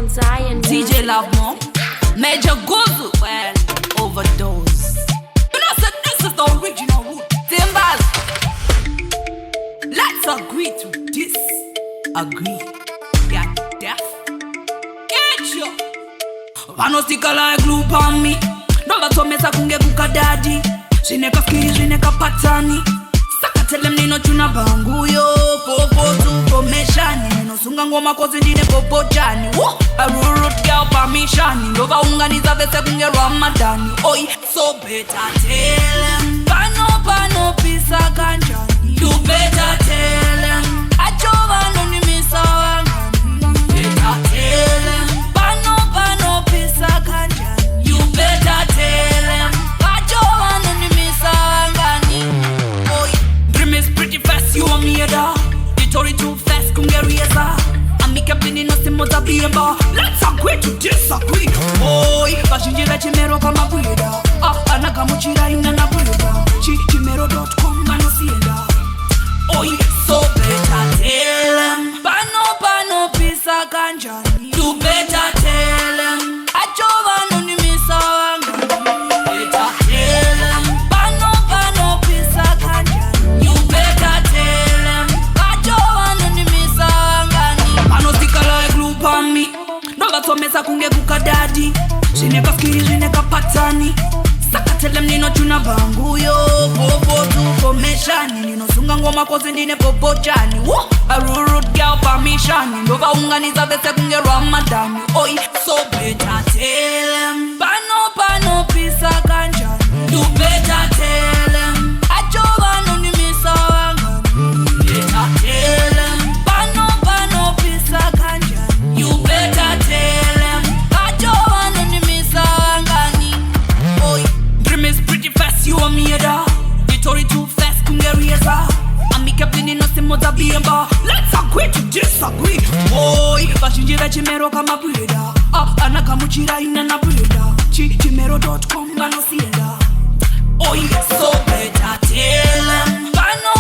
Mt Zion. DJ Love Mom, Major Gozu, well, overdose. You know, so this is the original root. Timbers, let's agree to disagree. Get deaf? Get you. Vano stika like glue on me. Nova tomesa kunge kuka daddy. Shineka skiri, shineka patani. Saka tellem nino tuna bangu yo. Popo tu pomeshani. Nino sunga ngoma kozi ndine popo jani. A Rudegal permission. Nova unganiza vese kunge Ramadani. Oi, so better tellem. Pano pisa kanjani. You better tellem. Achova no ni misa wangani. Better tellem. Pano pisa kanjani. You better tellem. Achova no ni misa wangani. Oi, dream is pretty fast, you want me da. The story too fast, kungereza. I'm captain in a simoza bimba. Let's agree to disagree. Oi, bashinjira chimero kama buida. Anagamuchira ina na buida. Chimero.com manosienda. Oi, so better tellem. Pano pisa kanjani. You better tellem. Achova no ni misa wangani. Better tellem. Pano pisa kanjani. You better tellem. Achova no ni misa wangani. Pano stika like glue on me. Nova tomesa kunge kuka daddy. Shineka skiri, shineka patani. Saka tellem nino tuna bangu yo. Popo tu pomeshani. Nino sunga ngoma kozi ndine popo jani. A Rudegal permission. Nova unganiza vese kunge Ramadani. Oi, so better tellem. Pano pisa kanjani. You better tellem. Achova no ni misa wangani. Better tellem. Pano pisa kanjani. You better tellem. Achova no ni misa wangani. Oi, dream is pretty fast, you want me da. The story too fast, kungereza. I'm captain in a simoza bimba. Let's agree to disagree. Oi, bashinjira chimero kama buida. Anagamuchira ina na buida. Chimero.com manosienda. Oi, so better tellem. Pano